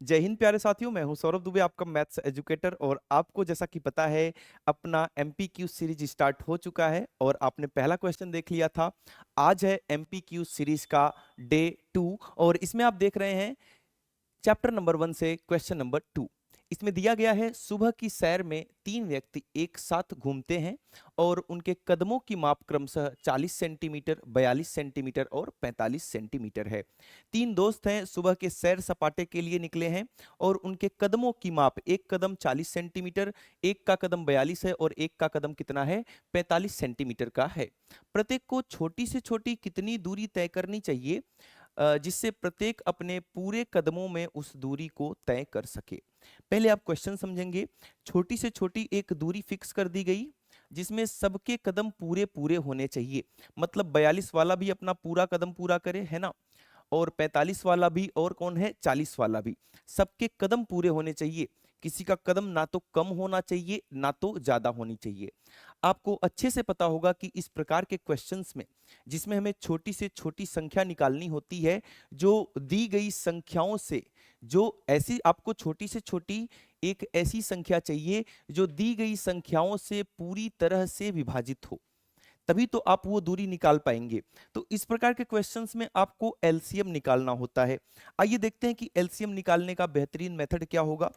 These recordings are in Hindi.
जय हिंद प्यारे साथियों, मैं हूं सौरभ दुबे, आपका मैथ्स एजुकेटर। और आपको जैसा कि पता है, अपना एमपीक्यू सीरीज स्टार्ट हो चुका है और आपने पहला क्वेश्चन देख लिया था। आज है एमपीक्यू सीरीज का डे 2 और इसमें आप देख रहे हैं चैप्टर नंबर 1 से क्वेश्चन नंबर 2। इसमें दिया गया है, सुबह की सैर में तीन व्यक्ति एक साथ घूमते हैं और उनके कदमों की माप क्रमशः 40 सेंटीमीटर, 42 सेंटीमीटर और 45 सेंटीमीटर है। तीन दोस्त हैं, सुबह के सैर सपाटे के लिए निकले हैं और उनके कदमों की माप, एक कदम 40 सेंटीमीटर, एक का कदम 42 है और एक का कदम कितना है, 45 सेंटीमीटर का है। प्रत्येक को छोटी से छोटी कितनी दूरी तय करनी चाहिए जिससे प्रत्येक अपने पूरे कदमों में उस दूरी को तय कर सके। पहले आप क्वेश्चन समझेंगे। छोटी से छोटी एक दूरी फिक्स कर दी गई जिसमें सबके कदम पूरे पूरे होने चाहिए। मतलब 42 वाला भी अपना पूरा कदम पूरा करे, है ना, और 45 वाला भी, और कौन है, 40 वाला भी। सबके कदम पूरे होने चाहिए। किसी का कदम ना तो कम होना चाहिए ना तो ज्यादा होनी चाहिए। आपको अच्छे से पता होगा कि इस प्रकार के क्वेश्चंस में, जिसमें हमें छोटी से छोटी संख्या निकालनी होती है, जो दी गई संख्याओं से, जो ऐसी आपको छोटी से छोटी एक ऐसी संख्या चाहिए जो दी गई संख्याओं से पूरी तरह से विभाजित हो, तभी तो आप वो दूरी निकाल पाएंगे। तो इस प्रकार के क्वेश्चंस में आपको एलसीएम निकालना होता है। आइए देखते हैं कि एलसीएम निकालने का बेहतरीन मेथड क्या होगा।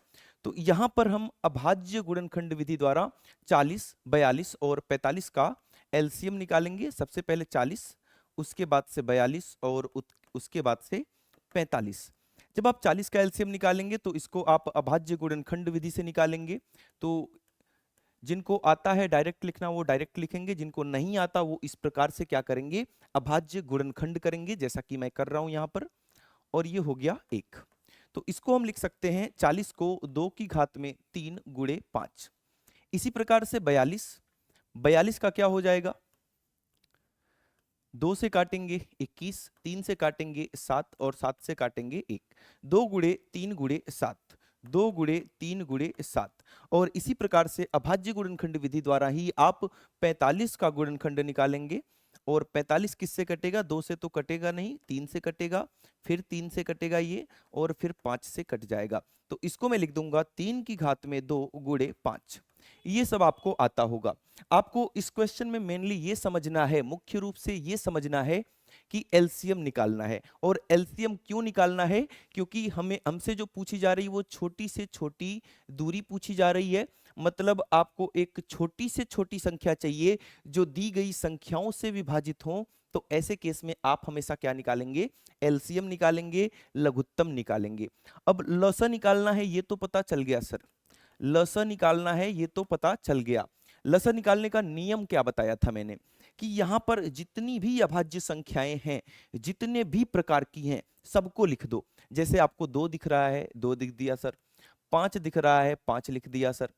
तो यहां पर हम अभाज्य गुणनखंड विधि द्वारा 40, 42 और 45 का एलसीएम निकालेंगे। सबसे पहले 40, उसके बाद से 42 और उसके बाद से 45। जब आप 40 का एलसीएम निकालेंगे तो इसको आप अभाज्य गुणनखंड विधि से निकालेंगे। तो जिनको आता है डायरेक्ट लिखना वो डायरेक्ट लिखेंगे, जिनको नहीं आता वो इस प्रकार से क्या करेंगे, अभाज्य गुणनखंड करेंगे, जैसा कि मैं कर रहा हूं यहां पर। और ये हो गया एक। तो इसको हम लिख सकते हैं 40 को 2 की घात में 3 गुणे 5। इसी प्रकार से 42, 42 का क्या हो जाएगा, 2 से काटेंगे 21, 3 से काटेंगे 7 और 7 से काटेंगे 1। 2 गुणे 3 गुणे 7, 2 गुणे 3 गुणे 7। और इसी प्रकार से अभाज्य गुणनखंड विधि द्वारा ही आप 45 का गुणनखंड निकालेंगे। और 45 किससे कटेगा, 2 से तो कटेगा नहीं, 3 से कटेगा, फिर 3 से कटेगा ये, और फिर 5 से कट जाएगा। तो इसको मैं लिख दूंगा 3 की घात में 2 गुणे 5। ये सब आपको आता होगा। आपको इस क्वेश्चन में मेनली ये समझना है, मुख्य रूप से ये समझना है कि एलसीएम निकालना है। और एलसीएम क्यों निकालना है, क्योंकि हमें हमसे जो पूछी जा रही है वो छोटी से छोटी दूरी पूछी जा रही है। मतलब आपको एक छोटी से छोटी संख्या चाहिए जो दी गई संख्याओं से विभाजित हो। तो ऐसे केस में आप हमेशा क्या निकालेंगे, एलसीएम निकालेंगे, लघुत्तम निकालेंगे। अब लसा निकालना है ये तो पता चल गया सर, लसा निकालना है ये तो पता चल गया। लसा निकालने का नियम क्या बताया था मैंने, कि यहां पर जितनी भी अभाज्य संख्याएं हैं, जितने भी प्रकार की हैं, सबको लिख दो। जैसे आपको 2 दिख रहा है, 2 लिख दिया सर। 5 दिख रहा है, 5 लिख दिया सर।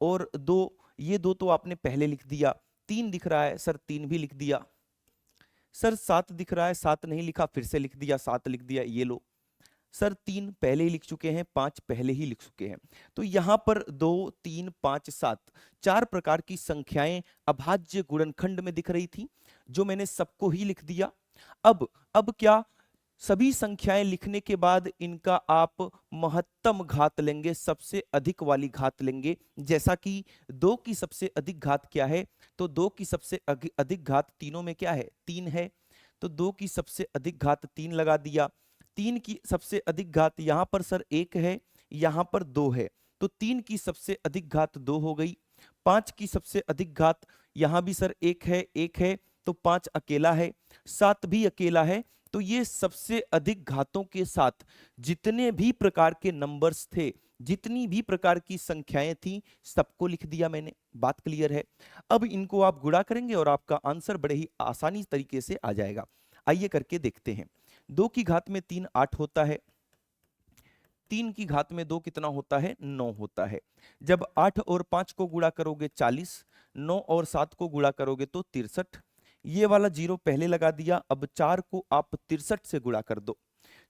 और 2, ये 2 तो आपने पहले लिख दिया। 3 दिख रहा है सर, 3 भी लिख दिया सर। 7 दिख रहा है, 7 नहीं लिखा, फिर से लिख दिया, 7 लिख दिया, ये लो सर। 3 पहले ही लिख चुके हैं, 5 पहले ही लिख चुके हैं। तो यहां पर 2, 3, 5, 7 चार प्रकार की संख्याएं अभाज्य गुणनखंड में दिख रही थी, जो मैंने सबको ही लिख दिया। अब क्या, सभी संख्याएं लिखने के बाद इनका आप महत्तम घात लेंगे, सबसे अधिक वाली घात लेंगे। जैसा कि 2 की सबसे अधिक घात क्या है, तो 2 की सबसे अधिक घात तीनों में क्या है, 3 है। तो 2 की सबसे अधिक घात 3 लगा दिया। 3 की सबसे अधिक घात यहां पर सर 1 है, यहां पर 2 है, तो 3 की सबसे अधिक घात 2 हो गई। 5 की सबसे अधिक घात यहां भी सर 1 है, 1 है, तो 5 अकेला है। 7 भी अकेला है। तो ये सबसे अधिक घातों के साथ जितने भी प्रकार के नंबर्स थे, जितनी भी प्रकार की संख्याएं थी, सबको लिख दिया मैंने। बात क्लियर है। अब इनको आप गुणा करेंगे और आपका आंसर बड़े ही आसानी तरीके से आ जाएगा। आइए करके देखते हैं। 2 की घात में 3 8 होता है। 3 की घात में 2 कितना होता है, 9 होता है। जब 8 और 5 को गुणा करोगे 40, 9 और 7 को गुणा करोगे तो 63। ये वाला जीरो पहले लगा दिया। अब 4 को आप 63 से गुणा कर दो।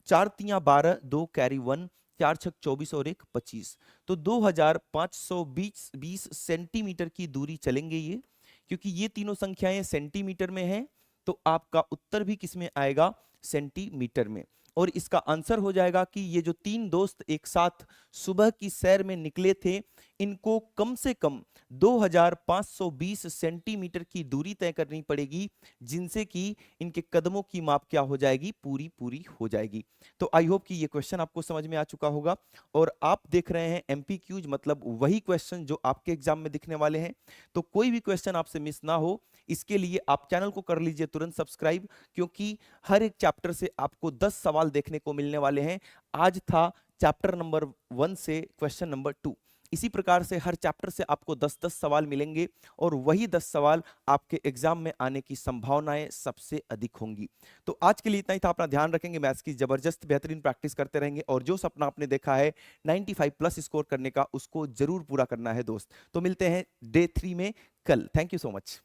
4 तियां 12, 2 कैरी 1, 4 छक 24 और 1 25। तो 2520 सेंटीमीटर की दूरी चलेंगे ये, क्योंकि ये तीनों संख्याएं सेंटीमीटर में हैं। तो आपका उत्तर भी किस में आएगा, सेंटीमीटर में। और इसका आंसर हो जाएगा कि ये जो तीन दोस्त एक साथ सुबह की सैर में निकले थे, इनको कम से कम 2520 सेंटीमीटर की दूरी तय करनी पड़ेगी, जिनसे कि इनके कदमों की माप क्या हो जाएगी, पूरी पूरी हो जाएगी। तो आई होप कि ये क्वेश्चन आपको समझ में आ चुका होगा और आप देख रहे हैं एमपीक्यूज, मतलब वही क्वेश्चन जो आपके एग्जाम में दिखने वाले हैं। तो कोई भी क्वेश्चन आपसे मिस ना हो, इसके लिए आप चैनल को कर लीजिए तुरंत सब्सक्राइब, क्योंकि हर एक चैप्टर से आपको 10 सवाल देखने को मिलने वाले हैं। आज था चैप्टर नंबर 1 से क्वेश्चन नंबर 2। इसी प्रकार से हर चैप्टर से आपको 10-10 सवाल मिलेंगे और वही 10 सवाल आपके एग्जाम में आने की संभावनाएं सबसे अधिक होंगी। तो आज के लिए इतना ही था। अपना ध्यान रखेंगे, मैथ्स की जबरदस्त बेहतरीन प्रैक्टिस करते रहेंगे और जो सपना आपने देखा है 95 प्लस स्कोर करने का, उसको जरूर पूरा करना है दोस्त। तो मिलते हैं डे 3 में कल। Thank you so much.